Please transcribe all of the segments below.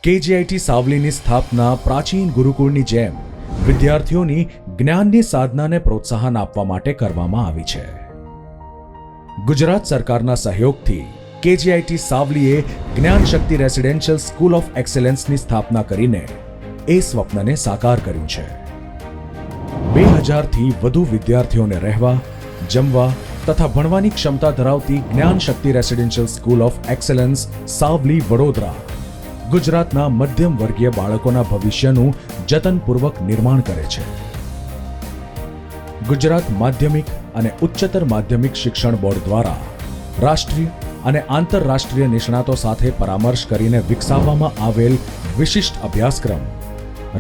KGIT સાવલીની સ્થાપના પ્રાચીન ગુરુકુળની જેમ વિદ્યાર્થીઓની જ્ઞાનની સાધનાને પ્રોત્સાહન આપવા માટે કરવામાં આવી છે. ગુજરાત સરકારના સહયોગથી કેજીઆઈટી સાવલીએ જ્ઞાનશક્તિ રેસિડેન્શિયલ સ્કૂલ ઓફ એક્સેલન્સની સ્થાપના કરીને એ સ્વપ્નને સાકાર કર્યું છે. 2000થી વધુ વિદ્યાર્થીઓને રહેવા, જમવા તથા ભણવાની ક્ષમતા ધરાવતી Gyanshakti residential school of excellence Savli Vadodara ગુજરાતના મધ્યમ વર્ગીય બાળકોના ભવિષ્યનું જતનપૂર્વક નિર્માણ કરે છે. ગુજરાત માધ્યમિક અને ઉચ્ચતર માધ્યમિક શિક્ષણ બોર્ડ દ્વારા રાષ્ટ્રીય અને આંતરરાષ્ટ્રીય નિષ્ણાતો સાથે પરામર્શ કરીને વિકસાવવામાં આવેલ વિશિષ્ટ અભ્યાસક્રમ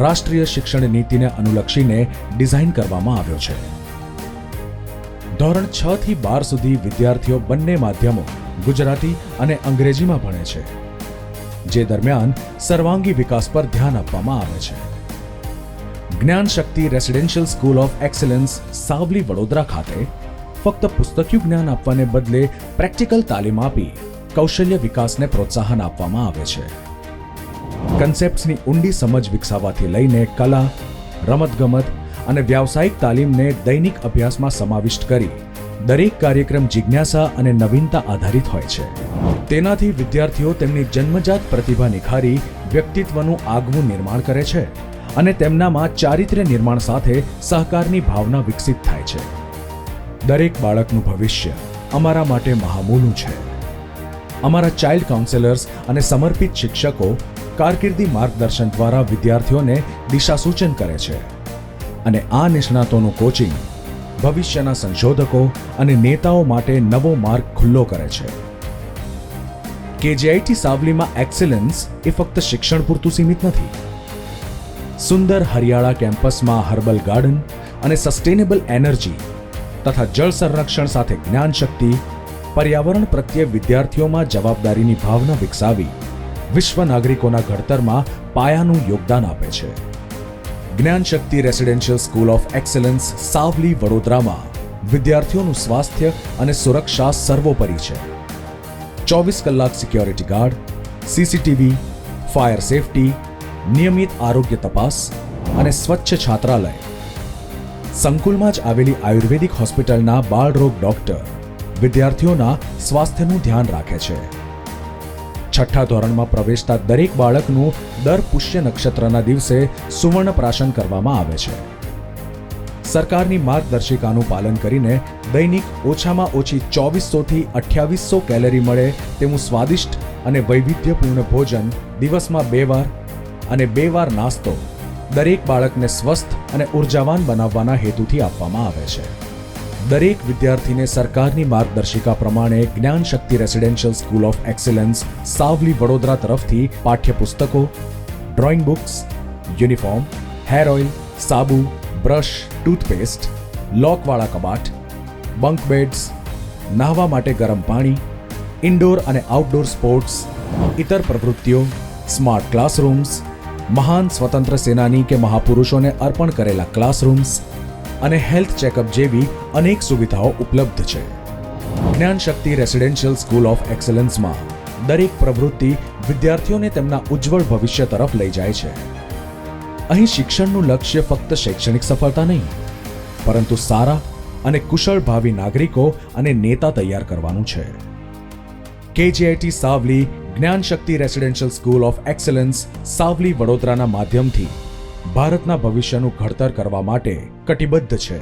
રાષ્ટ્રીય શિક્ષણ નીતિને અનુલક્ષીને ડિઝાઇન કરવામાં આવ્યો છે. ધોરણ 6 થી 12 સુધી વિદ્યાર્થીઓ બંને માધ્યમો ગુજરાતી અને અંગ્રેજીમાં ભણે છે, જે દરમિયાન સર્વાંગી વિકાસ પર ધ્યાન આપવામાં આવે છે. Gyanshakti residential school of excellence Savli Vadodara ખાતે ફક્ત પુસ્તકીય જ્ઞાન આપવાને બદલે પ્રેક્ટિકલ તાલીમ આપી કૌશલ્ય વિકાસને પ્રોત્સાહન આપવામાં આવે છે. કન્સેપ્ટ્સની ઊંડી સમજ વિકસાવવાથી લઈને કલા, રમતગમત અને વ્યાવસાયિક તાલીમને દૈનિક અભ્યાસમાં સમાવિષ્ટ કરી દરેક કાર્યક્રમ જિજ્ઞાસા અને નવીનતા આધારિત હોય છે. તેનાથી વિદ્યાર્થીઓ તેમની જન્મજાત પ્રતિભા નિખારી વ્યક્તિત્વનું આગવું નિર્માણ કરે છે અને તેમનામાં ચારિત્ર્ય નિર્માણ સાથે સહકારની ભાવના વિકસિત થાય છે. દરેક બાળકનું ભવિષ્ય અમારા માટે મહામૂલ્ય છે. અમારા ચાઇલ્ડ કાઉન્સેલર્સ અને સમર્પિત શિક્ષકો કારકિર્દી માર્ગદર્શન દ્વારા વિદ્યાર્થીઓને દિશા સૂચન કરે છે અને આ નિષ્ણાતોનું કોચિંગ ભવિષ્યના સંશોધકો અને નેતાઓ માટે નવો માર્ગ ખુલ્લો કરે છે. કેજીઆઈટી સાવલીમાં એક્સેલન્સ એ ફક્ત શિક્ષણ પૂરતું સીમિત નથી. સુંદર હરિયાળા કેમ્પસમાં હર્બલ ગાર્ડન અને સસ્ટેનેબલ એનર્જી તથા જળ સંરક્ષણ સાથે જ્ઞાનશક્તિ, પર્યાવરણ પ્રત્યે વિદ્યાર્થીઓમાં જવાબદારીની ભાવના વિકસાવી વિશ્વ નાગરિકોના ઘડતરમાં પાયાનું યોગદાન આપે છે. Gyanshakti residential school of excellence Savli વડોદરામાં વિદ્યાર્થીઓનું સ્વાસ્થ્ય અને સુરક્ષા સર્વોપરી છે. 24 કલાક security guard, CCTV, fire safety, નિયમિત આરોગ્ય તપાસ અને સ્વચ્છ છાત્રાલય. સંકુલમાં જ આવેલી આયુર્વેદિક હોસ્પિટલના બાળરોગ ડોક્ટર વિદ્યાર્થીઓના સ્વાસ્થ્યનું ધ્યાન રાખે છે. 6ઠ્ઠા ધોરણમાં પ્રવેશતા દરેક બાળકનું દર પુષ્ય નક્ષત્રના દિવસે સુવર્ણ પ્રાશન કરવામાં આવે છે. સરકારની માર્ગદર્શિકાનું પાલન કરીને દૈનિક ઓછામાં ઓછી 2400 થી 2800 કેલરી મળે તેવું સ્વાદિષ્ટ અને વૈવિધ્યપૂર્ણ ભોજન દિવસમાં 2 વાર અને 2 વાર નાસ્તો દરેક બાળકને સ્વસ્થ અને ઉર્જાવાન બનાવવાના હેતુથી આપવામાં આવે છે. દરેક વિદ્યાર્થીને સરકારની માર્ગદર્શિકા પ્રમાણે Gyanshakti residential school of excellence Savli Vadodara તરફથી પાઠ્યપુસ્તકો, drawing books, uniform, hair oil, સાબુ, બ્રશ, ટૂથપેસ્ટ, લોકવાળા કબાટ, બંક બેડ્સ, નહાવા માટે ગરમ પાણી, ઇન્ડોર અને આઉટડોર સ્પોર્ટ્સ, ઇતર પ્રવૃત્તિઓ, સ્માર્ટ ક્લાસરૂમ્સ, મહાન સ્વતંત્ર સેનાની કે મહાપુરુષોને અર્પણ કરેલા ક્લાસરૂમ્સ અને હેલ્થ ચેકઅપ જેવી અનેક સુવિધાઓ ઉપલબ્ધ છે. જ્ઞાનશક્તિ રેસિડેન્શિયલ સ્કૂલ ઓફ એક્સેલન્સમાં દરેક પ્રવૃત્તિ વિદ્યાર્થીઓને તેમના ઉજ્જવળ ભવિષ્ય તરફ લઈ જાય છે. અહીં શિક્ષણનું લક્ષ્ય ફક્ત શૈક્ષણિક સફળતા નહીં, પરંતુ સારા અને કુશળ ભાવિ નાગરિકો અને નેતા તૈયાર કરવાનું છે. KGIT Savli Gyanshakti residential school of excellence Savli વડોદરાના માધ્યમથી ભારતના ભવિષ્યનું ઘડતર કરવા માટે કટિબદ્ધ છે.